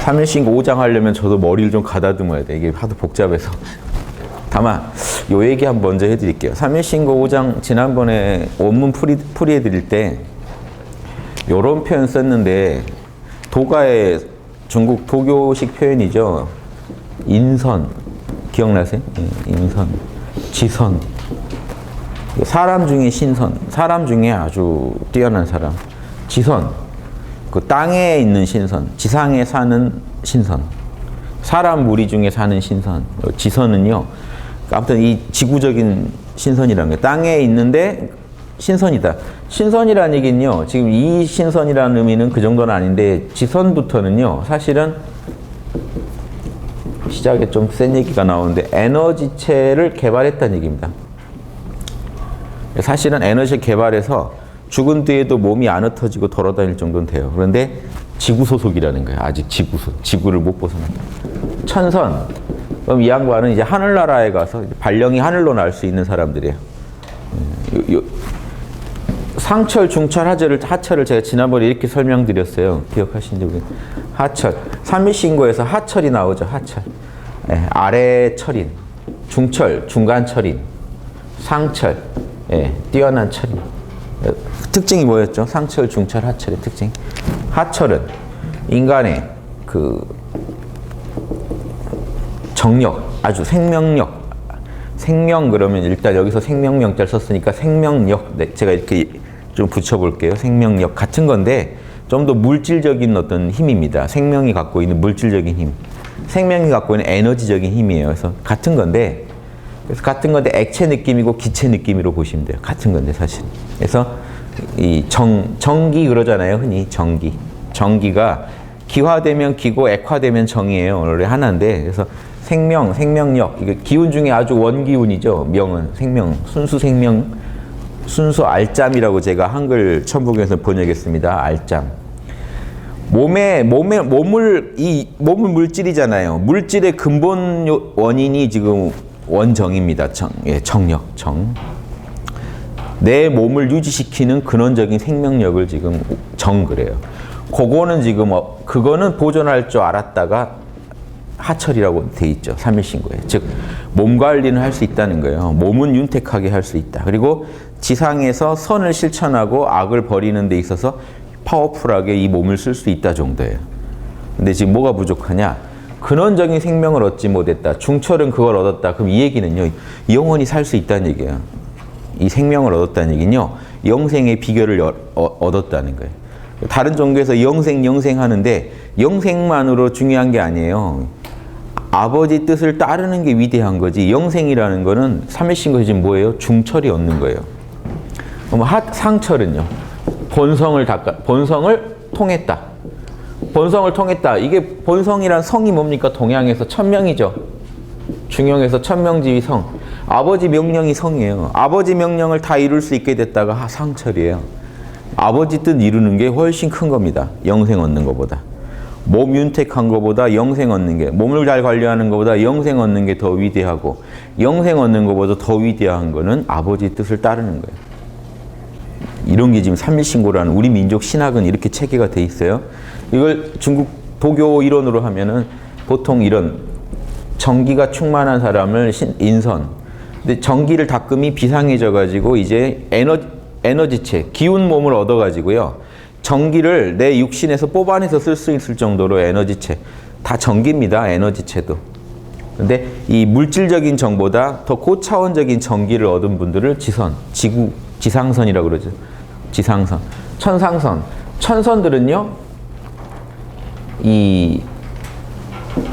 삼일신고 5장 하려면 저도 머리를 좀 가다듬어야 돼. 이게 하도 복잡해서. 다만 요 얘기 한번 먼저 해드릴게요. 삼일신고 5장 지난번에 원문 풀이해드릴 때 요런 표현 썼는데 도가의 중국 도교식 표현이죠. 인선 기억나세요? 인선, 지선. 사람 중에 신선, 사람 중에 아주 뛰어난 사람. 지선, 그 땅에 있는 신선, 지상에 사는 신선. 사람 무리 중에 사는 신선. 지선은요, 아무튼 이 지구적인 신선이라는 거예요. 땅에 있는데 신선이다. 신선이라는 얘기는요, 지금 이 신선이라는 의미는 그 정도는 아닌데, 지선부터는요, 사실은 시작에 좀 센 얘기가 나오는데, 에너지체를 개발했다는 얘기입니다. 사실은 에너지 개발해서 죽은 뒤에도 몸이 안 흩어지고 돌아다닐 정도는 돼요. 그런데 지구 소속이라는 거예요. 아직 지구를 못 벗어났다. 천선. 그럼 이 양반은 이제 하늘나라에 가서 발령이 하늘로 날 수 있는 사람들이에요. 상철, 중철, 하철을 제가 지난번에 이렇게 설명드렸어요. 기억하시는지 모르겠어요. 하철. 삼일신고에서 하철이 나오죠. 하철. 예, 아래 철인. 중철, 중간 철인. 상철. 예, 뛰어난 철인. 특징이 뭐였죠? 상철, 중철, 하철의 특징. 하철은 인간의 그 정력, 아주 생명력. 생명 그러면 일단 여기서 생명명자를 썼으니까 생명력. 네, 제가 이렇게 좀 붙여볼게요. 생명력 같은 건데 좀 더 물질적인 어떤 힘입니다. 생명이 갖고 있는 물질적인 힘. 생명이 갖고 있는 에너지적인 힘이에요. 그래서 같은 건데 액체 느낌이고 기체 느낌으로 보시면 돼요. 같은 건데 사실. 그래서 이 정기 그러잖아요. 흔히 정기. 정기가 기화되면 기고 액화되면 정이에요. 원래 하나인데 그래서 생명, 생명력. 이게 기운 중에 아주 원기운이죠. 명은 생명, 순수 생명, 순수 알짬이라고 제가 한글 천북에서 번역했습니다. 알짬. 몸은 물질이잖아요. 물질의 근본 원인이 지금 원정입니다. 정력, 정. 내 몸을 유지시키는 근원적인 생명력을 지금 정 그래요. 그거는 지금 그거는 보존할 줄 알았다가 하철이라고 돼 있죠. 삼일신고에. 즉 몸 관리는 할 수 있다는 거예요. 몸은 윤택하게 할 수 있다. 그리고 지상에서 선을 실천하고 악을 버리는 데 있어서 파워풀하게 이 몸을 쓸 수 있다 정도예요. 근데 지금 뭐가 부족하냐? 근원적인 생명을 얻지 못했다. 중철은 그걸 얻었다. 그럼 이 얘기는요. 영원히 살 수 있다는 얘기예요. 이 생명을 얻었다는 얘기는요. 영생의 비결을 얻었다는 거예요. 다른 종교에서 영생 하는데 영생만으로 중요한 게 아니에요. 아버지 뜻을 따르는 게 위대한 거지. 영생이라는 거는 삼일신고에서 지금 뭐예요? 중철이 얻는 거예요. 그럼 상철은요. 본성을 통했다. 본성을 통했다. 이게 본성이란 성이 뭡니까? 동양에서 천명이죠. 중용에서 천명지휘성. 아버지 명령이 성이에요. 아버지 명령을 다 이룰 수 있게 됐다가 상철이에요. 아버지 뜻 이루는 게 훨씬 큰 겁니다. 영생 얻는 것보다. 몸 윤택한 것보다 영생 얻는 게, 몸을 잘 관리하는 것보다 영생 얻는 게 더 위대하고, 영생 얻는 것보다 더 위대한 거는 아버지 뜻을 따르는 거예요. 이런 게 지금 삼일신고라는 우리 민족 신학은 이렇게 체계가 돼 있어요. 이걸 중국 도교 이론으로 하면은 보통 이런 정기가 충만한 사람을 인선. 근데 정기를 닦음이 비상해져 가지고 이제 에너지체, 기운 몸을 얻어 가지고요. 전기를 내 육신에서 뽑아내서 쓸 수 있을 정도로 에너지체. 다 전기입니다. 에너지체도. 근데 이 물질적인 정보다 더 고차원적인 전기를 얻은 분들을 지상선이라고 그러죠. 지상선. 천상선. 천선들은요. 이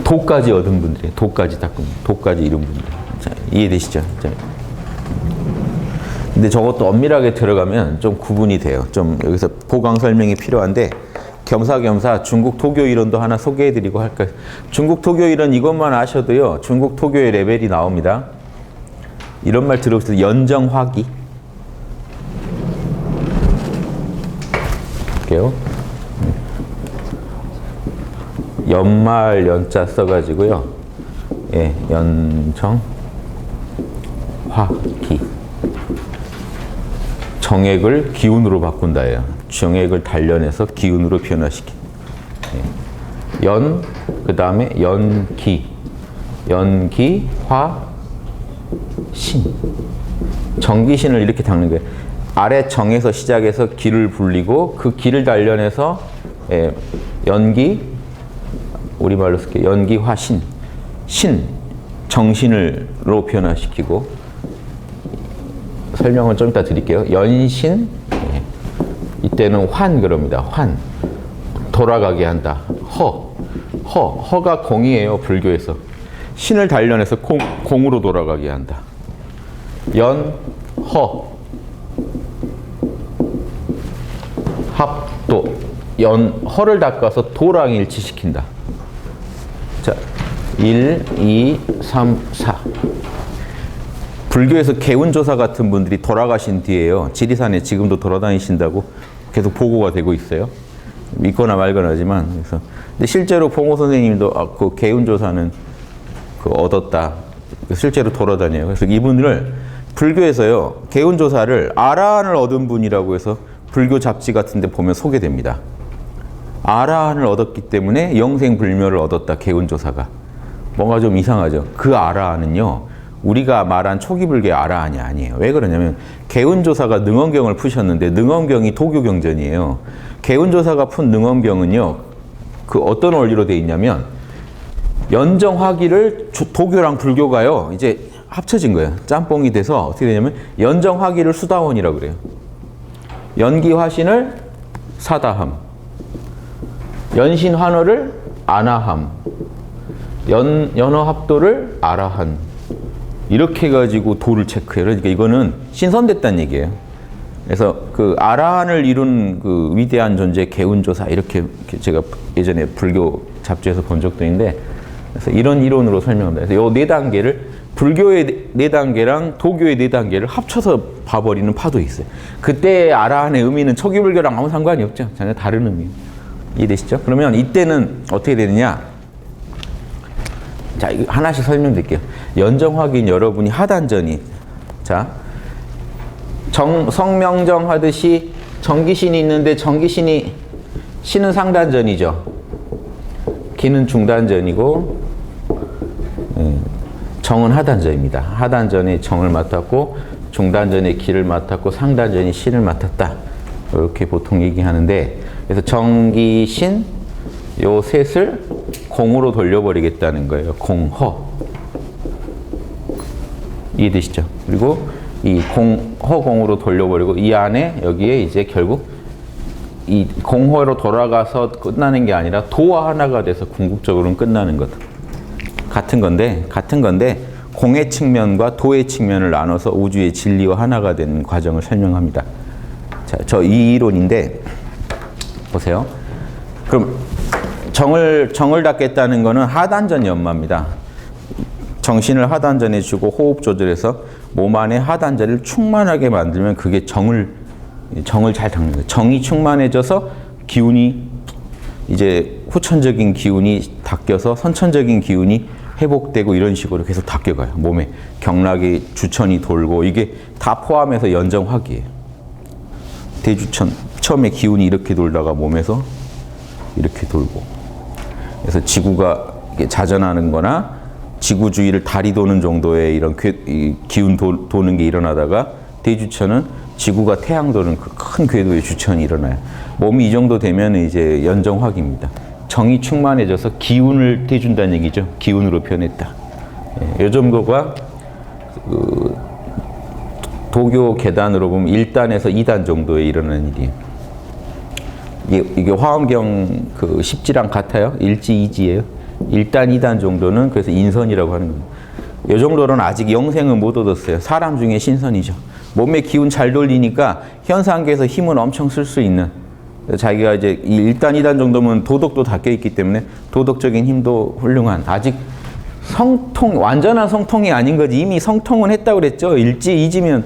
도까지 얻은 분들이에요. 도까지 닦은, 도까지 이룬 분들. 자, 이해되시죠? 자. 근데 저것도 엄밀하게 들어가면 좀 구분이 돼요. 좀 여기서 보강 설명이 필요한데 겸사겸사 중국 도교 이론도 하나 소개해드리고 할까요? 중국 도교 이론 이것만 아셔도요. 중국 도교의 레벨이 나옵니다. 이런 말 들어보세요. 연정화기. 볼게요. 연말 연자 써가지고요. 예, 연정 화기. 정액을 기운으로 바꾼다예요. 정액을 단련해서 기운으로 변화시킨. 예. 연, 그 다음에 연기, 연기, 화, 신. 정기신을 이렇게 닦는 거예요. 아래 정에서 시작해서 기를 불리고 그 기를 단련해서 연기, 우리말로 쓸게요. 연기, 화, 신. 신, 정신으로 변화시키고, 설명은 좀 이따 드릴게요. 연신, 이때는 환 그럽니다. 환, 돌아가게 한다. 허가 공이에요. 불교에서. 신을 단련해서 공으로 돌아가게 한다. 연, 합도, 허를 닦아서 도랑 일치시킨다. 자, 1, 2, 3, 4. 불교에서 개운조사 같은 분들이 돌아가신 뒤에요. 지리산에 지금도 돌아다니신다고 계속 보고가 되고 있어요. 믿거나 말거나지만. 그래서 근데 실제로 봉호 선생님도 그 개운조사는 얻었다. 실제로 돌아다녀요. 그래서 이분을 불교에서요, 개운조사를 아라한을 얻은 분이라고 해서 불교 잡지 같은 데 보면 소개됩니다. 아라한을 얻었기 때문에 영생불멸을 얻었다, 개운조사가. 뭔가 좀 이상하죠. 그 아라한은요, 우리가 말한 초기 불교의 아라한이 아니에요. 왜 그러냐면 개운조사가 능엄경을 푸셨는데 능엄경이 도교경전이에요. 개운조사가 푼 능엄경은요, 그 어떤 원리로 돼 있냐면 연정화기를 도교랑 불교가요 이제 합쳐진 거예요. 짬뽕이 돼서 어떻게 되냐면 연정화기를 수다원이라고 그래요. 연기화신을 사다함, 연신환어를 아나함, 연어합도를 아라한, 이렇게 해가지고 도를 체크해요. 그러니까 이거는 신선됐다는 얘기예요. 그래서 그 아라한을 이룬 그 위대한 존재 개운조사, 이렇게 제가 예전에 불교 잡지에서 본 적도 있는데, 그래서 이런 이론으로 설명합니다. 그래서 요 네 단계를, 불교의 네 단계랑 도교의 네 단계를 합쳐서 봐버리는 파도 있어요. 그때 아라한의 의미는 초기 불교랑 아무 상관이 없죠. 전혀 다른 의미예요. 이해되시죠? 그러면 이때는 어떻게 되느냐? 자, 이거 하나씩 설명드릴게요. 연정확인 여러분이 하단전이, 자, 성명정 하듯이 정기신이 있는데 정기신이, 신은 상단전이죠. 기는 중단전이고, 정은 하단전입니다. 하단전에 정을 맡았고, 중단전에 기를 맡았고, 상단전이 신을 맡았다. 이렇게 보통 얘기하는데, 그래서 정기신, 요 셋을 공으로 돌려버리겠다는 거예요. 공허. 이해되시죠? 그리고 이 허공으로 돌려버리고, 이 안에 여기에 이제 결국 이 공허로 돌아가서 끝나는 게 아니라 도와 하나가 돼서 궁극적으로는 끝나는 것. 같은 건데 공의 측면과 도의 측면을 나눠서 우주의 진리와 하나가 되는 과정을 설명합니다. 자, 저 이 이론인데 보세요. 그럼 정을 닦겠다는 거는 하단전 연마입니다. 정신을 하단전에 주고 호흡 조절해서 몸 안에 하단전을 충만하게 만들면 그게 정을 잘 닦는 거예요. 정이 충만해져서 기운이, 이제 후천적인 기운이 닦여서 선천적인 기운이 회복되고, 이런 식으로 계속 닦여가요. 몸에 경락이, 주천이 돌고, 이게 다 포함해서 연정화기예요. 대주천, 처음에 기운이 이렇게 돌다가 몸에서 이렇게 돌고, 그래서 지구가 자전하는 거나 지구 주위를 달이 도는 정도의 이런 기운 도는 게 일어나다가, 대주천은 지구가 태양 도는 그 큰 궤도의 주천이 일어나요. 몸이 이 정도 되면 이제 연정화기입니다. 정이 충만해져서 기운을 대준다는 얘기죠. 기운으로 변했다. 이 정도가 그 도교 계단으로 보면 1단에서 2단 정도에 일어나는 일이에요. 이게 화엄경 그 십지랑 같아요. 일지, 이지예요. 1단, 2단 정도는 그래서 인선이라고 하는 겁니다. 이 정도로는 아직 영생은 못 얻었어요. 사람 중에 신선이죠. 몸에 기운 잘 돌리니까 현상계에서 힘은 엄청 쓸 수 있는, 자기가 이제 1단, 2단 정도면 도덕도 닦여 있기 때문에 도덕적인 힘도 훌륭한, 아직 완전한 성통이 아닌 거지. 이미 성통은 했다고 그랬죠. 일지, 이지면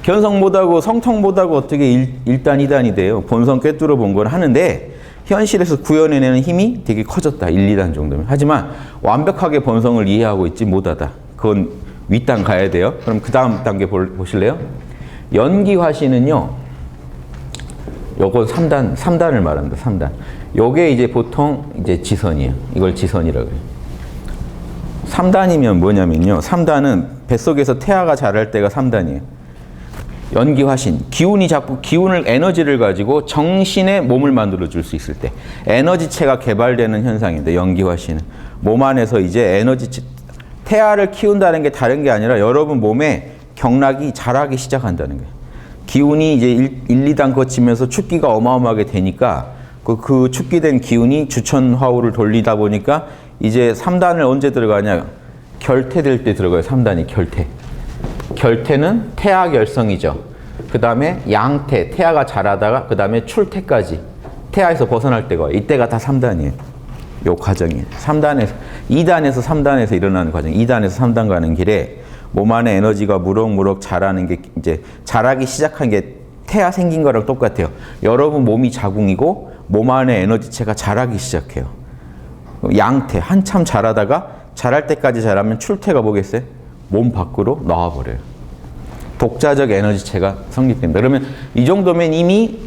견성 못하고 성통 못하고 어떻게 1단, 2단이 돼요. 본성 꿰뚫어 본 걸 하는데, 현실에서 구현해내는 힘이 되게 커졌다. 1, 2단 정도면. 하지만 완벽하게 본성을 이해하고 있지 못하다. 그건 윗단 가야 돼요. 그럼 그 다음 단계 보실래요? 연기화신은요, 요건 3단을 말합니다. 3단. 요게 이제 보통 이제 지선이에요. 이걸 지선이라고 해요. 3단이면 뭐냐면요. 3단은 뱃속에서 태아가 자랄 때가 3단이에요. 연기화신, 기운이 자꾸 기운을 에너지를 가지고 정신의 몸을 만들어 줄 수 있을 때 에너지체가 개발되는 현상인데, 연기화신은 몸 안에서 이제 에너지체, 태아를 키운다는 게 다른 게 아니라 여러분 몸에 경락이 자라기 시작한다는 거예요. 기운이 이제 1, 2단 거치면서 축기가 어마어마하게 되니까 그 축기된 기운이 주천화우를 돌리다 보니까 이제 3단을 언제 들어가냐? 결태될 때 들어가요. 3단이 결태. 결태는 태아 결성이죠. 그 다음에 양태, 태아가 자라다가 그 다음에 출태까지 태아에서 벗어날 때가 이때가 다 3단이에요. 요 과정이 3단에서 2단에서 3단에서 일어나는 과정. 2단에서 3단 가는 길에 몸 안에 에너지가 무럭무럭 자라는 게 이제 자라기 시작한 게 태아 생긴 거랑 똑같아요. 여러분 몸이 자궁이고 몸 안에 에너지체가 자라기 시작해요. 양태 한참 자라다가 자랄 때까지 자라면 출태가 뭐겠어요? 몸 밖으로 나와버려요. 독자적 에너지체가 성립됩니다. 그러면 이 정도면 이미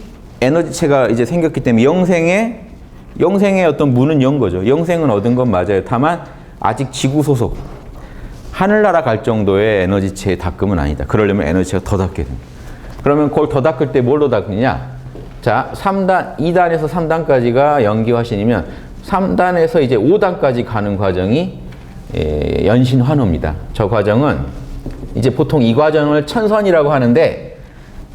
에너지체가 이제 생겼기 때문에 영생의 어떤 문은 연 거죠. 영생은 얻은 건 맞아요. 다만 아직 지구 소속 하늘나라 갈 정도의 에너지체의 닦음은 아니다. 그러려면 에너지체가 더 닦게 됩니다. 그러면 그걸 더 닦을 때 뭘로 닦느냐? 자, 3단, 2단에서 3단까지가 연기화신이면 3단에서 이제 5단까지 가는 과정이 연신환호입니다. 저 과정은 이제 보통 이 과정을 천선이라고 하는데,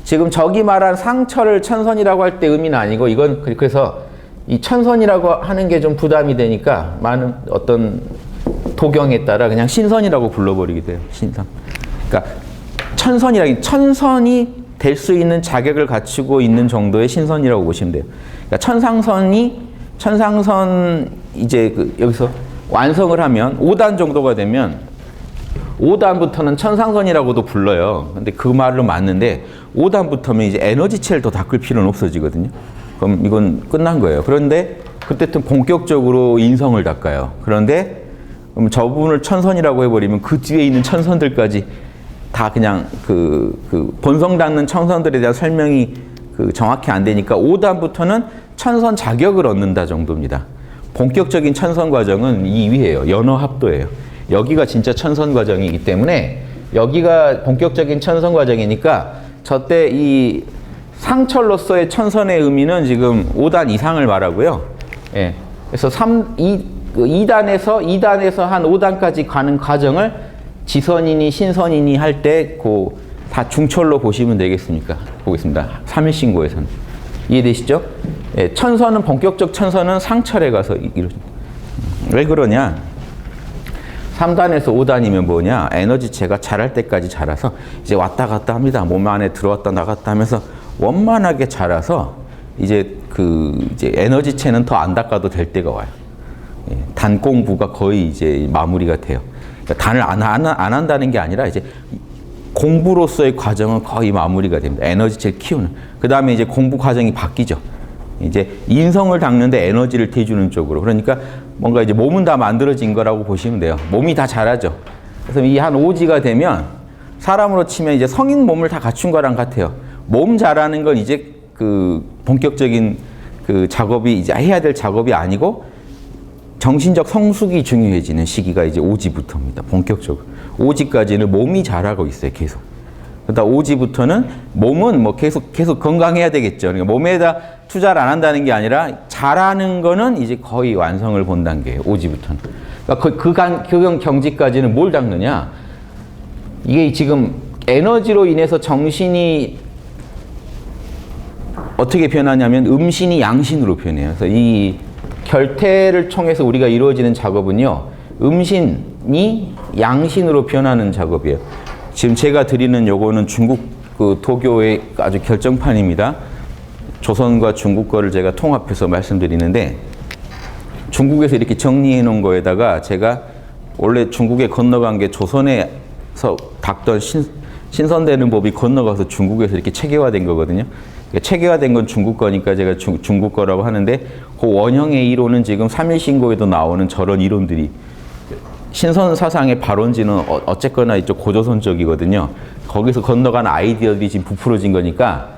지금 저기 말한 상처를 천선이라고 할 때 의미는 아니고, 이건 그래서 이 천선이라고 하는 게 좀 부담이 되니까 많은 어떤 도경에 따라 그냥 신선이라고 불러버리게 돼요. 신선. 그러니까 천선이 될 수 있는 자격을 갖추고 있는 정도의 신선이라고 보시면 돼요. 그러니까 천상선 이제 여기서 완성을 하면 5단 정도가 되면 5단부터는 천상선이라고도 불러요. 근데 그 말로 맞는데 5단부터면 이제 에너지체를 더 닦을 필요는 없어지거든요. 그럼 이건 끝난 거예요. 그런데 그때부터 본격적으로 인성을 닦아요. 그런데 그럼 저분을 천선이라고 해버리면 그 뒤에 있는 천선들까지 다 그냥 본성 닦는 천선들에 대한 설명이 정확히 안 되니까 5단부터는 천선 자격을 얻는다 정도입니다. 본격적인 천선 과정은 이 위에요. 연어합도예요. 여기가 진짜 천선 과정이기 때문에 여기가 본격적인 천선 과정이니까 저때 이 상철로서의 천선의 의미는 지금 5단 이상을 말하고요. 예. 그래서 2단에서 한 5단까지 가는 과정을 지선이니 신선이니 할 때 다 중철로 보시면 되겠습니까? 보겠습니다. 3일신고에서는. 이해되시죠? 예, 천선은 본격적 천선은 상철에 가서 이루어집니다. 왜 그러냐? 3단에서 5단이면 뭐냐? 에너지체가 자랄 때까지 자라서 이제 왔다 갔다 합니다. 몸 안에 들어왔다 나갔다 하면서 원만하게 자라서 이제 이제 에너지체는 더 안 닦아도 될 때가 와요. 예, 단 공부가 거의 이제 마무리가 돼요. 그러니까 단을 안 한다는 게 아니라 이제 공부로서의 과정은 거의 마무리가 됩니다. 에너지체를 키우는. 그 다음에 이제 공부 과정이 바뀌죠. 이제 인성을 닦는데 에너지를 대주는 쪽으로. 그러니까 뭔가 이제 몸은 다 만들어진 거라고 보시면 돼요. 몸이 다 자라죠. 그래서 이 한 5지가 되면 사람으로 치면 이제 성인 몸을 다 갖춘 거랑 같아요. 몸 자라는 건 이제 본격적인 작업이 이제 해야 될 작업이 아니고 정신적 성숙이 중요해지는 시기가 이제 5지부터입니다. 본격적으로. 5지까지는 몸이 자라고 있어요. 계속. 그러다 5지부터는 몸은 뭐 계속 건강해야 되겠죠. 그러니까 몸에다 투자를 안 한다는 게 아니라 자라는 거는 이제 거의 완성을 본 단계예요. 5지부터는. 그러니까 그 경지까지는 뭘 닦느냐? 이게 지금 에너지로 인해서 정신이 어떻게 변하냐면 음신이 양신으로 변해요. 그래서 이 결태를 통해서 우리가 이루어지는 작업은요, 음신이 양신으로 변하는 작업이에요. 지금 제가 드리는 요거는 중국 도교의 아주 결정판입니다. 조선과 중국 거를 제가 통합해서 말씀드리는데, 중국에서 이렇게 정리해 놓은 거에다가 제가 원래 중국에 건너간 게 조선에서 닦던 신선되는 법이 건너가서 중국에서 이렇게 체계화된 거거든요. 체계화된 건 중국 거니까 제가 중국 거라고 하는데, 그 원형의 이론은 지금 3일신고에도 나오는 저런 이론들이, 신선 사상의 발원지는 어쨌거나 이쪽 고조선 쪽이거든요. 거기서 건너간 아이디어들이 지금 부풀어진 거니까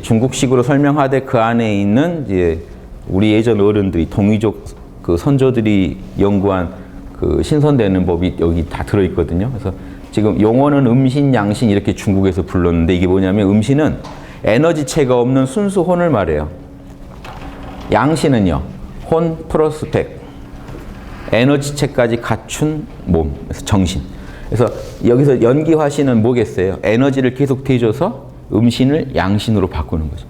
중국식으로 설명하되 그 안에 있는 이제 우리 예전 어른들이 동이족 그 선조들이 연구한 그 신선되는 법이 여기 다 들어있거든요. 그래서 지금 용어는 음신, 양신 이렇게 중국에서 불렀는데 이게 뭐냐면 음신은 에너지체가 없는 순수 혼을 말해요. 양신은요, 혼 플러스 백, 에너지체까지 갖춘 몸, 그래서 정신. 그래서 여기서 연기화신은 뭐겠어요? 에너지를 계속 대줘서 음신을 양신으로 바꾸는 거죠.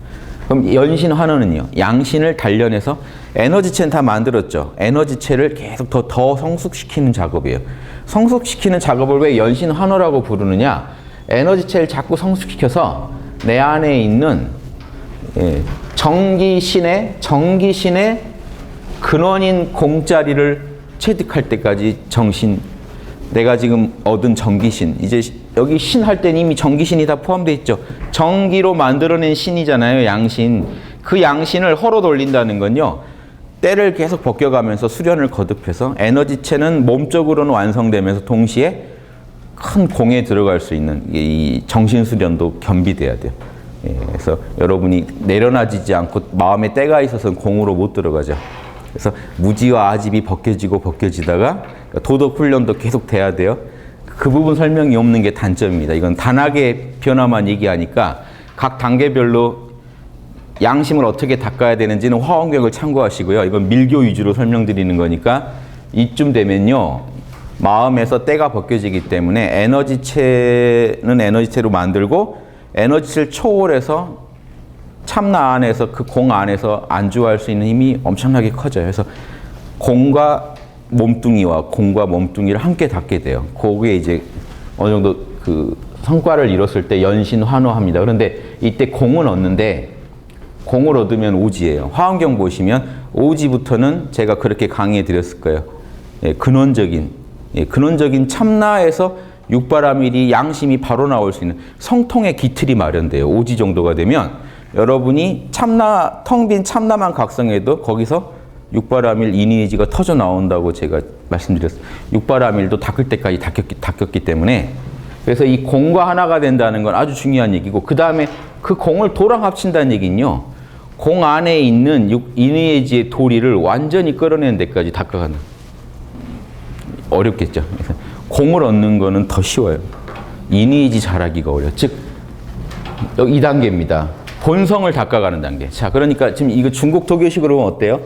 그럼 연신환원은요, 양신을 단련해서 에너지체는 다 만들었죠. 에너지체를 계속 더 성숙시키는 작업이에요. 성숙시키는 작업을 왜 연신환원이라고 부르느냐? 에너지체를 자꾸 성숙시켜서 내 안에 있는 정기신의 근원인 공자리를 체득할 때까지 정신, 내가 지금 얻은 정기신, 이제 여기 신 할 때는 이미 정기신이 다 포함되어 있죠. 정기로 만들어낸 신이잖아요, 양신. 그 양신을 허로 돌린다는 건요, 때를 계속 벗겨가면서 수련을 거듭해서 에너지체는 몸적으로는 완성되면서 동시에 큰 공에 들어갈 수 있는 이 정신 수련도 겸비돼야 돼요. 그래서 여러분이 내려놔지지 않고 마음에 때가 있어서 공으로 못 들어가죠. 그래서 무지와 아집이 벗겨지다가 도덕 훈련도 계속 돼야 돼요. 그 부분 설명이 없는 게 단점입니다. 이건 단학의 변화만 얘기하니까 각 단계별로 양심을 어떻게 닦아야 되는지는 화엄경을 참고하시고요. 이건 밀교 위주로 설명드리는 거니까 이쯤 되면요, 마음에서 때가 벗겨지기 때문에 에너지체는 에너지체로 만들고 에너지체를 초월해서 참나 안에서 그 공 안에서 안주할 수 있는 힘이 엄청나게 커져요. 그래서 공과 몸뚱이와 공과 몸뚱이를 함께 닦게 돼요. 그게 이제 어느 정도 그 성과를 이뤘을 때 연신환호합니다. 그런데 이때 공은 얻는데 공을 얻으면 오지예요. 화엄경 보시면 오지부터는 제가 그렇게 강의해 드렸을 거예요. 근원적인 참나에서 육바라밀이 양심이 바로 나올 수 있는 성통의 기틀이 마련돼요. 오지 정도가 되면 여러분이 참나, 텅 빈 참나만 각성해도 거기서 육바라밀 이니에지가 터져 나온다고 제가 말씀드렸어요. 육바라밀도 닦을 때까지 닦였기 때문에. 그래서 이 공과 하나가 된다는 건 아주 중요한 얘기고, 그 다음에 그 공을 도랑 합친다는 얘기는요, 공 안에 있는 이니에지의 도리를 완전히 끌어내는 데까지 닦아가는. 어렵겠죠. 그래서 공을 얻는 거는 더 쉬워요. 이니에지 잘하기가 어려워요. 즉, 여기 2단계입니다. 본성을 닦아가는 단계. 자, 그러니까 지금 이거 중국 도교식으로 보면 어때요?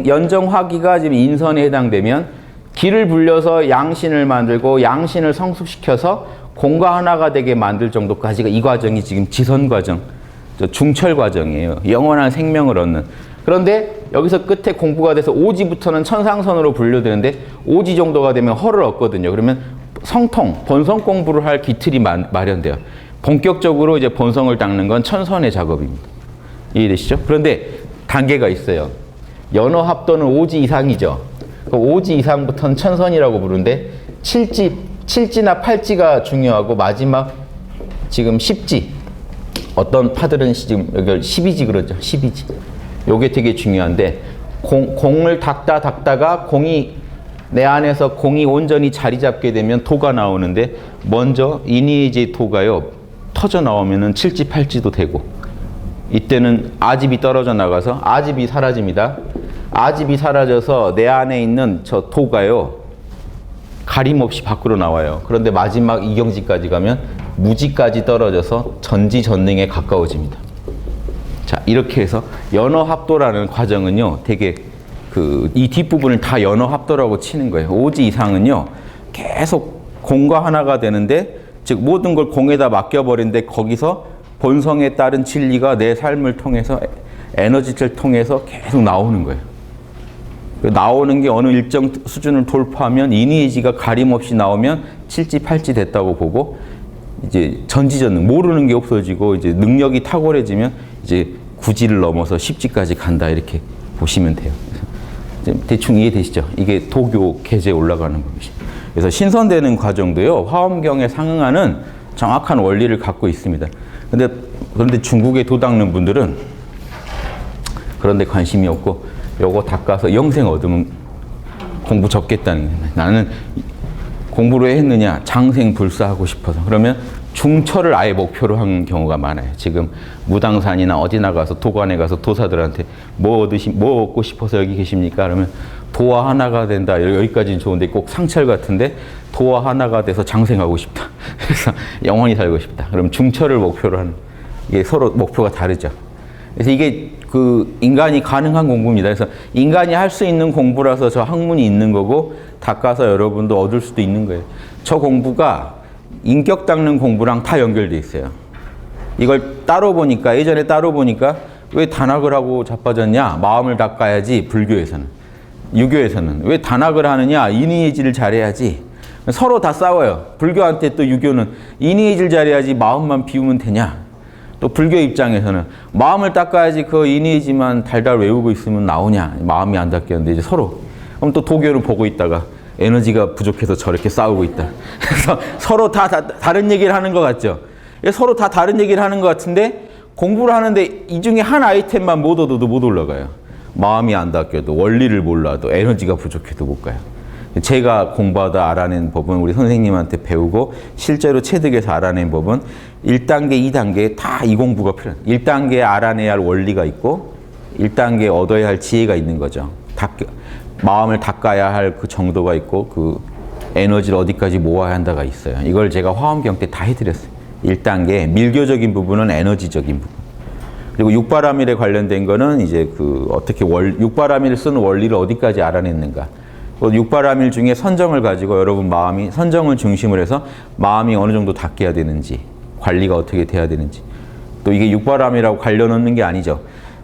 연정화기가 지금 인선에 해당되면 기를 불려서 양신을 만들고 양신을 성숙시켜서 공과 하나가 되게 만들 정도까지가 이 과정이 지금 지선 과정, 중철 과정이에요. 영원한 생명을 얻는. 그런데 여기서 끝에 공부가 돼서 오지부터는 천상선으로 분류되는데 오지 정도가 되면 허를 얻거든요. 그러면 성통, 본성 공부를 할 기틀이 마련돼요. 본격적으로 이제 본성을 닦는 건 천선의 작업입니다. 이해되시죠? 그런데 단계가 있어요. 연어합도는 오지 이상이죠. 그 오지 이상부터는 천선이라고 부르는데 7지나 8지가 중요하고 마지막 지금 10지. 어떤 파들은 지금 여기 12지 그러죠. 12지. 요게 되게 중요한데 공을 닦다가 공이 내 안에서 공이 온전히 자리 잡게 되면 도가 나오는데 먼저 이니에지의 도가요. 터져 나오면은 7지, 8지도 되고 이때는 아집이 떨어져 나가서 아집이 사라집니다. 아집이 사라져서 내 안에 있는 저 도가요. 가림없이 밖으로 나와요. 그런데 마지막 이경지까지 가면 무지까지 떨어져서 전지전능에 가까워집니다. 자, 이렇게 해서 연어합도라는 과정은요, 되게 이 뒷부분을 다 연어합도라고 치는 거예요. 오지 이상은요, 계속 공과 하나가 되는데, 즉 모든 걸 공에다 맡겨버린데 거기서 본성에 따른 진리가 내 삶을 통해서 에너지를 통해서 계속 나오는 거예요. 나오는 게 어느 일정 수준을 돌파하면 이니에지가 가림없이 나오면 7지, 8지 됐다고 보고, 이제 전지전능, 모르는 게 없어지고 이제 능력이 탁월해지면 이제 9지를 넘어서 10지까지 간다, 이렇게 보시면 돼요. 대충 이해되시죠? 이게 도교 계제에 올라가는 것이죠. 그래서 신선되는 과정도요, 화엄경에 상응하는 정확한 원리를 갖고 있습니다. 그런데 중국에 도닦는 분들은 그런데 관심이 없고, 요거 닦아서 영생 얻으면 공부 접겠다는 거예요. 나는 공부를 왜 했느냐? 장생불사하고 싶어서. 그러면 중처를 아예 목표로 한 경우가 많아요. 지금 무당산이나 어디 나가서 도관에 가서 도사들한테 뭐 얻고 싶어서 여기 계십니까? 그러면 도화 하나가 된다. 여기까지는 좋은데 꼭 상철 같은데 도화 하나가 돼서 장생하고 싶다. 그래서 영원히 살고 싶다. 그럼 중처를 목표로 하는, 이게 서로 목표가 다르죠. 그래서 이게 그 인간이 가능한 공부입니다. 그래서 인간이 할 수 있는 공부라서 저 학문이 있는 거고, 닦아서 여러분도 얻을 수도 있는 거예요. 저 공부가 인격 닦는 공부랑 다 연결돼 있어요. 이걸 따로 보니까, 예전에 따로 보니까 왜 단학을 하고 자빠졌냐? 마음을 닦아야지. 불교에서는. 유교에서는 왜 단학을 하느냐? 인의예지를 잘해야지. 서로 다 싸워요. 불교한테 또 유교는 인의예지를 잘해야지 마음만 비우면 되냐? 또 불교 입장에서는 마음을 닦아야지 그 인의예지만 달달 외우고 있으면 나오냐? 마음이 안 닦였는데 이제 서로. 그럼 또 도교를 보고 있다가 에너지가 부족해서 저렇게 싸우고 있다. 그래서 서로 다 다른 얘기를 하는 것 같죠? 서로 다 다른 얘기를 하는 것 같은데 공부를 하는데 이 중에 한 아이템만 못 얻어도 못 올라가요. 마음이 안 닦여도, 원리를 몰라도, 에너지가 부족해도 못 가요. 제가 공부하다 알아낸 법은, 우리 선생님한테 배우고 실제로 체득에서 알아낸 법은 1단계, 2단계 다 이 공부가 필요해요. 1단계에 알아내야 할 원리가 있고 1단계에 얻어야 할 지혜가 있는 거죠. 마음을 닦아야 할 그 정도가 있고 그 에너지를 어디까지 모아야 한다가 있어요. 이걸 제가 화엄경 때 다 해드렸어요. 1단계 밀교적인 부분은 에너지적인 부분. 그리고 육바라밀에 관련된 거는 이제 그 어떻게 육바라밀을 쓰는 원리를 어디까지 알아냈는가. 육바라밀 중에 선정을 가지고 여러분 마음이 선정을 중심으로 해서 마음이 어느 정도 닦여야 되는지, 관리가 어떻게 돼야 되는지. 또 이게 육바라밀하고 관련 없는 게 아니죠.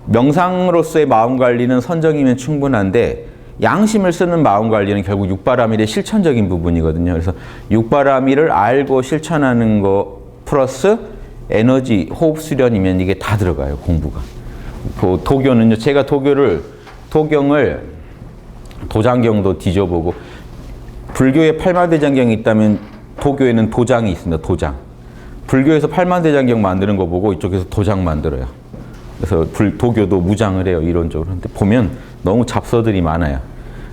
명상으로서의 마음 관리는 선정이면 충분한데 양심을 쓰는 마음 관리는 결국 육바라밀의 실천적인 부분이거든요. 그래서 육바라밀을 알고 실천하는 거 플러스 에너지, 호흡 수련이면 이게 다 들어가요, 공부가. 그 도교는요, 제가 도경을 도장경도 뒤져보고, 불교에 팔만대장경이 있다면 도교에는 도장이 있습니다, 도장. 불교에서 팔만대장경 만드는 거 보고 이쪽에서 도장 만들어요. 그래서 도교도 무장을 해요, 이론적으로. 근데 보면 너무 잡서들이 많아요.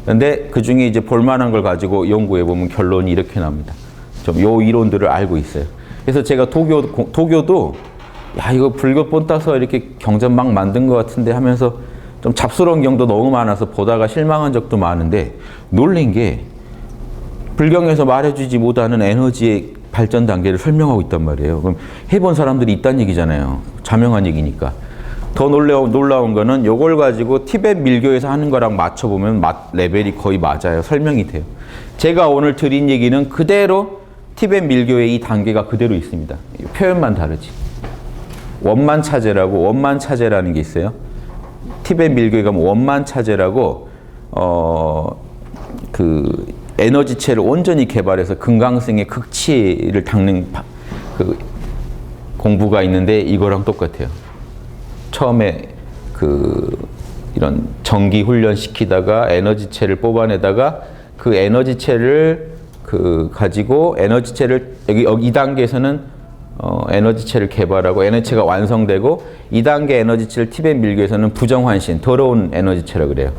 근데 그 중에 이제 볼만한 걸 가지고 연구해 보면 결론이 이렇게 납니다. 좀 요 이론들을 알고 있어요. 그래서 제가 도교도 야, 이거 불교 본 따서 이렇게 경전 막 만든 것 같은데 하면서 좀 잡스러운 경도 너무 많아서 보다가 실망한 적도 많은데, 놀란 게 불경에서 말해주지 못하는 에너지의 발전 단계를 설명하고 있단 말이에요. 그럼 해본 사람들이 있다는 얘기잖아요. 자명한 얘기니까. 더 놀라운 거는 이걸 가지고 티벳 밀교에서 하는 거랑 맞춰보면 레벨이 거의 맞아요. 설명이 돼요. 제가 오늘 드린 얘기는 그대로 티벳 밀교의 이 단계가 그대로 있습니다. 표현만 다르지. 원만차제라는 게 있어요. 티벳 밀교에 가면 원만차제라고 그 에너지체를 온전히 개발해서 금강승의 극치를 닦는 그 공부가 있는데 이거랑 똑같아요. 처음에 이런 전기 훈련 시키다가 에너지체를 뽑아내다가 그 에너지체를 가지고 에너지체를 여기 2단계에서는 에너지체를 개발하고 에너지체가 완성되고 2단계 에너지체를 티벳 밀교에서는 부정환신, 더러운 에너지체라고 그래요.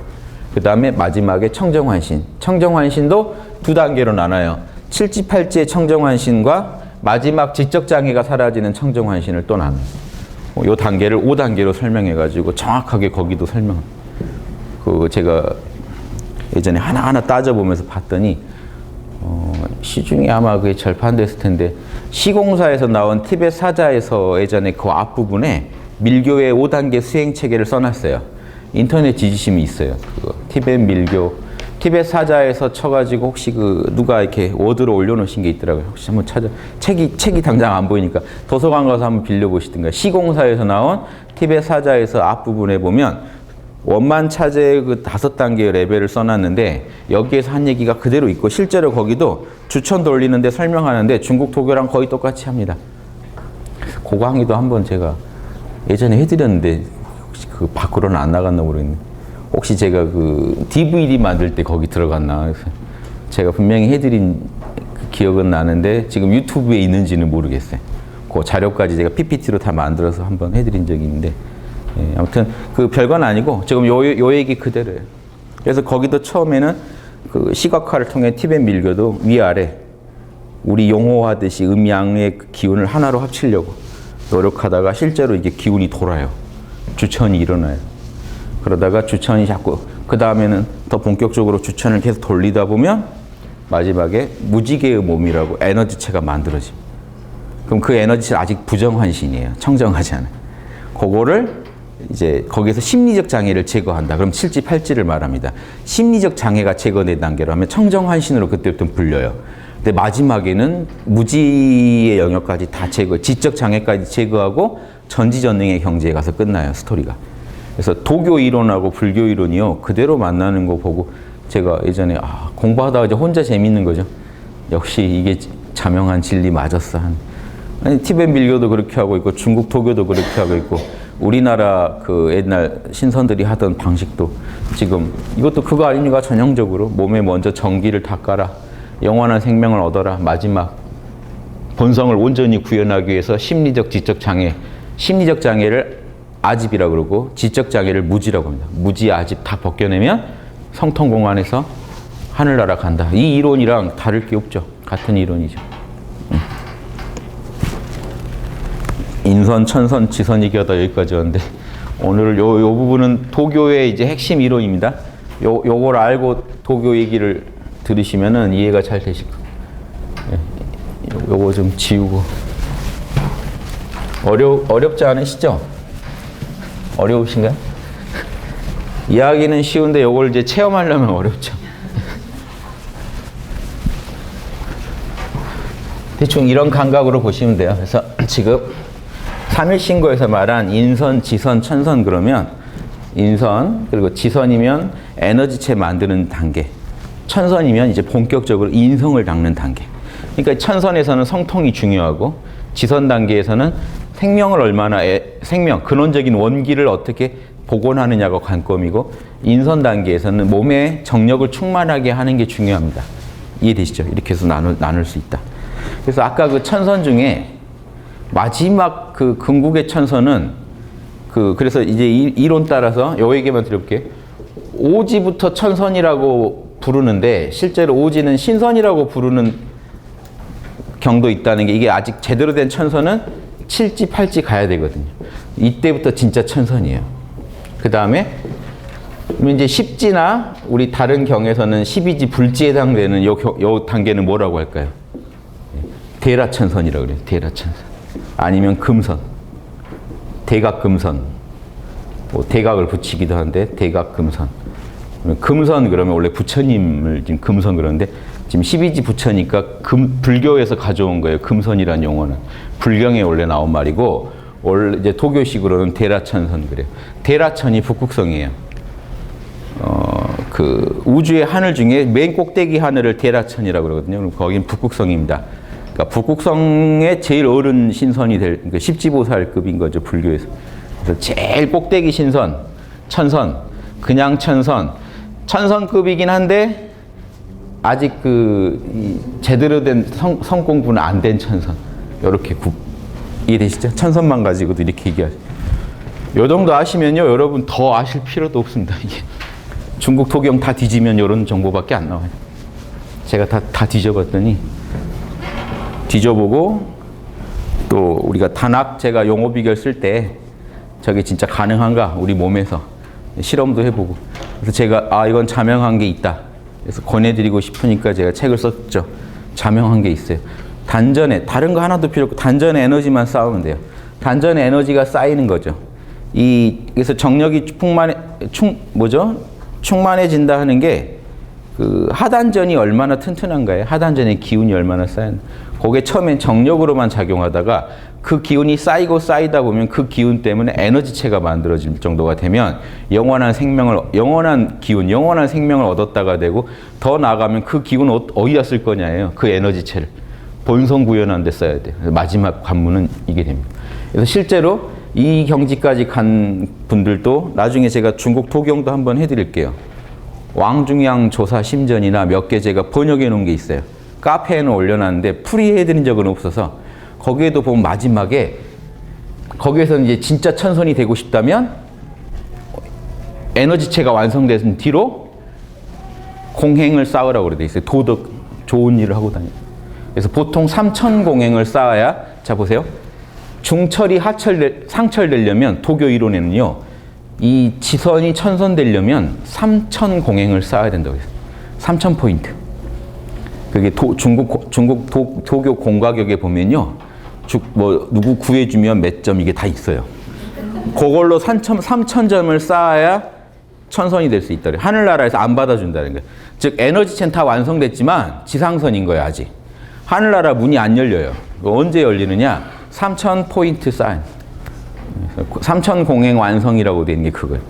그 다음에 마지막에 청정환신. 청정환신도 2단계로 나눠요. 7지 8지의 청정환신과 마지막 지적장애가 사라지는 청정환신을 또 나눠요. 이 단계를 5단계로 설명해가지고 정확하게 거기도 설명. 제가 예전에 하나하나 따져보면서 봤더니 시중에 아마 그게 절판됐을 텐데 시공사에서 나온 티벳 사자에서 예전에 그 앞부분에 밀교의 5단계 수행 체계를 써놨어요. 인터넷 뒤지시면 있어요. 티벳 밀교, 티벳 사자에서 쳐가지고 혹시 누가 이렇게 워드로 올려놓으신 게 있더라고요. 혹시 한번 책이 당장 안 보이니까 도서관 가서 한번 빌려보시든가. 시공사에서 나온 티벳 사자에서 앞부분에 보면 원만차제의 그 5단계의 레벨을 써놨는데 여기에서 한 얘기가 그대로 있고 실제로 거기도 주천 돌리는데 설명하는데 중국 도교랑 거의 똑같이 합니다. 그 강의도 한번 제가 예전에 해드렸는데 혹시 밖으로는 안 나갔나 모르겠네. 혹시 제가 DVD 만들 때 거기 들어갔나. 그래서 제가 분명히 해드린 기억은 나는데 지금 유튜브에 있는지는 모르겠어요. 그 자료까지 제가 PPT로 다 만들어서 한번 해드린 적이 있는데 예, 아무튼 별건 아니고 지금 요 얘기 그대로예요. 그래서 거기도 처음에는 시각화를 통해 티벳 밀교도 위아래 우리 용호하듯이 음양의 그 기운을 하나로 합치려고 노력하다가 실제로 이게 기운이 돌아요. 주천이 일어나요. 그러다가 주천이 자꾸 그 다음에는 더 본격적으로 주천을 계속 돌리다 보면 마지막에 무지개의 몸이라고 에너지체가 만들어집니다. 그럼 그 에너지체는 아직 부정환신이에요. 청정하지 않아요. 그거를 이제 거기에서 심리적 장애를 제거한다. 그럼 칠지팔지를 말합니다. 심리적 장애가 제거된 단계로 하면 청정환신으로 그때부터 불려요. 근데 마지막에는 무지의 영역까지 다 제거, 지적 장애까지 제거하고 전지전능의 경지에 가서 끝나요. 스토리가. 그래서 도교 이론하고 불교 이론이요 그대로 만나는 거 보고 제가 예전에 공부하다가 이제 혼자 재밌는 거죠. 역시 이게 자명한 진리 맞았어. 아니 티베트 밀교도 그렇게 하고 있고 중국 도교도 그렇게 하고 있고 우리나라 그 옛날 신선들이 하던 방식도 지금 이것도 그거 아닙니까? 전형적으로 몸에 먼저 정기를 닦아라. 영원한 생명을 얻어라. 마지막 본성을 온전히 구현하기 위해서 심리적 지적 장애, 심리적 장애를 아집이라고 그러고 지적 장애를 무지라고 합니다. 무지, 아집 다 벗겨내면 성통공안에서 하늘나라 간다. 이 이론이랑 다를 게 없죠. 같은 이론이죠. 인선, 천선, 지선 얘기하다 여기까지 왔는데 오늘 요 부분은 도교의 이제 핵심 이론입니다. 요걸 알고 도교 얘기를 들으시면은 이해가 잘 되실 거예요. 요거 좀 지우고 어렵지 않으시죠? 어려우신가요? 이야기는 쉬운데 요걸 이제 체험하려면 어렵죠. 대충 이런 감각으로 보시면 돼요. 그래서 지금 삼일신고에서 말한 인선, 지선, 천선 그러면 인선 그리고 지선이면 에너지체 만드는 단계, 천선이면 이제 본격적으로 인성을 닦는 단계. 그러니까 천선에서는 성통이 중요하고 지선 단계에서는 생명을 얼마나 생명, 근원적인 원기를 어떻게 복원하느냐가 관건이고 인선 단계에서는 몸에 정력을 충만하게 하는 게 중요합니다. 이해되시죠? 이렇게 해서 나눌 수 있다. 그래서 아까 그 천선 중에 마지막 그 근국의 천선은 그래서 이제 이론 따라서 요 얘기만 드려볼게요. 오지부터 천선이라고 부르는데 실제로 오지는 신선이라고 부르는 경도 있다는 게 이게 아직 제대로 된 천선은 7지, 8지 가야 되거든요. 이때부터 진짜 천선이에요. 그 다음에 이제 10지나 우리 다른 경에서는 12지 불지에 해당되는 요 단계는 뭐라고 할까요? 대라천선이라고 그래요. 대라천선. 아니면 금선. 대각금선. 뭐 대각을 붙이기도 하는데 대각금선. 금선 그러면 원래 부처님을 지금 금선 그러는데 지금 12지 부처니까 불교에서 가져온 거예요. 금선이라는 용어는. 불경에 원래 나온 말이고 원래 이제 도교식으로는 대라천선 그래요. 대라천이 북극성이에요. 그 우주의 하늘 중에 맨 꼭대기 하늘을 대라천이라고 그러거든요. 그럼 거긴 북극성입니다. 그러니까 북극성의 제일 어른 신선이 될 그러니까 십지보살급인 거죠. 불교에서. 그래서 제일 꼭대기 신선, 천선, 그냥 천선, 천선급이긴 한데 아직 제대로 된 성공부는 안 된 천선. 이렇게 이해되시죠? 천선만 가지고도 이렇게 얘기하죠. 요 정도 아시면요, 여러분 더 아실 필요도 없습니다. 이게 중국 토경 다 뒤지면 이런 정보밖에 안 나와요. 제가 다 뒤져봤더니 뒤져보고 또 우리가 단학 제가 용어 비결 쓸 때 저게 진짜 가능한가 우리 몸에서 실험도 해보고 그래서 제가 이건 자명한 게 있다. 그래서 권해드리고 싶으니까 제가 책을 썼죠. 자명한 게 있어요. 단전에 다른 거 하나도 필요 없고 단전에 에너지만 쌓으면 돼요. 단전에 에너지가 쌓이는 거죠. 그래서 정력이 충만해진다 하는 게 그 하단전이 얼마나 튼튼한가요? 하단전의 기운이 얼마나 쌓였나? 그게 처음엔 정력으로만 작용하다가 그 기운이 쌓이다 보면 그 기운 때문에 에너지체가 만들어질 정도가 되면 영원한 기운, 영원한 생명을 얻었다가 되고 더 나아가면 그 기운을 어디다 쓸 거냐예요. 그 에너지체를. 본성 구현하는 데 써야 돼요. 마지막 관문은 이게 됩니다. 그래서 실제로 이 경지까지 간 분들도 나중에 제가 중국 토경도 한번 해드릴게요. 왕중양 조사 심전이나 몇 개 제가 번역해 놓은 게 있어요. 카페에는 올려놨는데 풀이해드린 적은 없어서 거기에도 보면 마지막에 거기에서는 이제 진짜 천선이 되고 싶다면 에너지체가 완성된 뒤로 공행을 쌓으라고 그래 돼 있어요. 도덕 좋은 일을 하고 다니고. 그래서 보통 삼천공행을 쌓아야, 자 보세요. 중철이 상철되려면 도교 이론에는요, 이 지선이 천선되려면 3,000공행을 쌓아야 된다고 해요. 3,000포인트. 그게 중국 도교 공과격에 보면요, 누구 구해주면 몇 점 이게 다 있어요. 그걸로 3,000점을 쌓아야 천선이 될 수 있다. 하늘나라에서 안 받아준다는 거예요. 즉 에너지체는 다 완성됐지만 지상선인 거예요, 아직. 하늘나라 문이 안 열려요. 언제 열리느냐? 3,000포인트 쌓인. 3,000공행 완성이라고 되는 게 그거예요.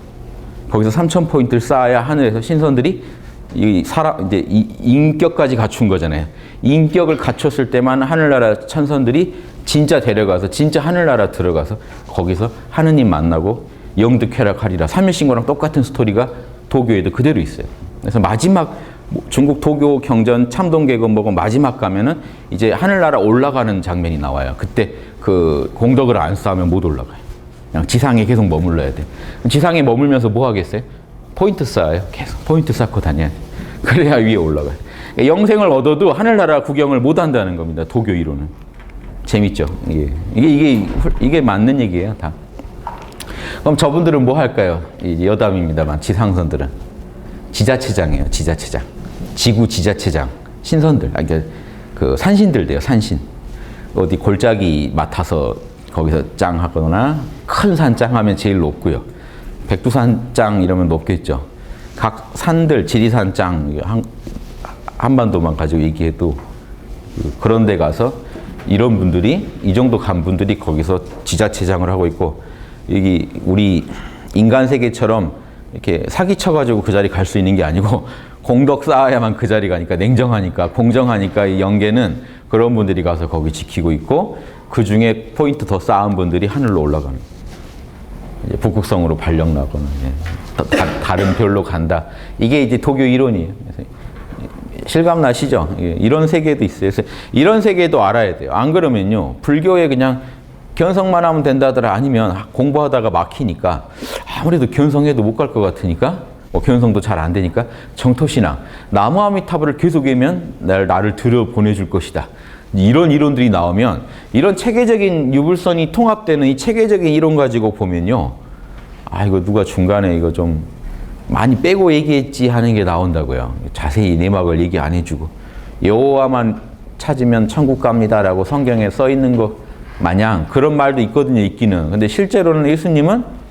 거기서 3,000포인트를 쌓아야 하늘에서 신선들이 이제 인격까지 갖춘 거잖아요. 인격을 갖췄을 때만 하늘나라 천선들이 진짜 데려가서 진짜 하늘나라 들어가서 거기서 하느님 만나고 영득쾌락하리라. 삼일신고랑 똑같은 스토리가 도교에도 그대로 있어요. 그래서 마지막 중국 도교 경전 참동개건 보고 마지막 가면은 이제 하늘나라 올라가는 장면이 나와요. 그때 그 공덕을 안 쌓으면 못 올라가요. 그냥 지상에 계속 머물러야 돼. 지상에 머물면서 뭐 하겠어요? 포인트 쌓아요. 계속 포인트 쌓고 다녀야 돼. 그래야 위에 올라가요. 영생을 얻어도 하늘나라 구경을 못 한다는 겁니다. 도교 이론은. 재밌죠? 이게 맞는 얘기예요, 다. 그럼 저분들은 뭐 할까요? 여담입니다만 지상선들은 지자체장이에요. 지자체장, 지구 지자체장, 신선들, 그러니까 그 산신들 돼요. 산신. 어디 골짜기 맡아서 거기서 짱 하거나 큰 산 짱 하면 제일 높고요. 백두산 짱 이러면 높겠죠. 각 산들 지리산 짱 한반도만 가지고 얘기해도 그런 데 가서 이런 분들이 이 정도 간 분들이 거기서 지자체장을 하고 있고, 여기 우리 인간 세계처럼 이렇게 사기쳐가지고 그 자리 갈 수 있는 게 아니고 공덕 쌓아야만 그 자리 가니까, 냉정하니까 공정하니까 이 영계는 그런 분들이 가서 거기 지키고 있고, 그 중에 포인트 더 쌓은 분들이 하늘로 올라가는, 이제 북극성으로 발령 나거나 다른 별로 간다. 이게 이제 도교 이론이에요. 그래서 실감 나시죠? 이런 세계도 있어요. 그래서 이런 세계도 알아야 돼요. 안 그러면요, 불교에 그냥 견성만 하면 된다더라, 아니면 공부하다가 막히니까 아무래도 견성해도 못 갈 것 같으니까, 견성도 잘 안 되니까 정토신앙, 나무아미타불을 계속 외면 나를 들여 보내줄 것이다. 이런 이론들이 나오면, 이런 체계적인 유불선이 통합되는 이 체계적인 이론 가지고 보면요, 이거 누가 중간에 이거 좀 많이 빼고 얘기했지 하는 게 나온다고요. 자세히 내막을 얘기 안 해주고, 여호와만 찾으면 천국 갑니다라고 성경에 써 있는 거 마냥 그런 말도 있거든요, 있기는. 근데 실제로는 예수님은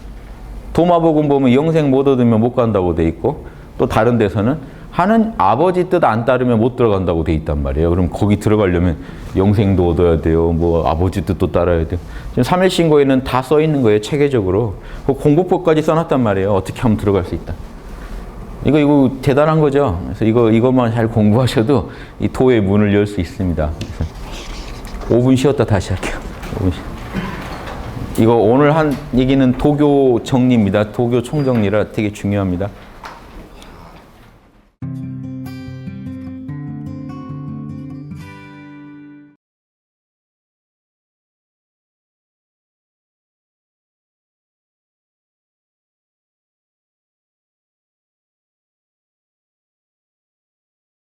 도마복음 보면 영생 못 얻으면 못 간다고 돼 있고, 또 다른 데서는 하는 아버지 뜻 안 따르면 못 들어간다고 돼 있단 말이에요. 그럼 거기 들어가려면 영생도 얻어야 돼요. 뭐 아버지 뜻도 따라야 돼요. 지금 삼일신고에는 다 써 있는 거예요, 체계적으로. 그 공부법까지 써놨단 말이에요. 어떻게 하면 들어갈 수 있다. 이거 대단한 거죠. 그래서 이것만 잘 공부하셔도 이 도의 문을 열 수 있습니다. 그래서 5분 쉬었다 다시 할게요. 5분 이거 오늘 한 얘기는 도교 정리입니다. 도교 총정리라 되게 중요합니다.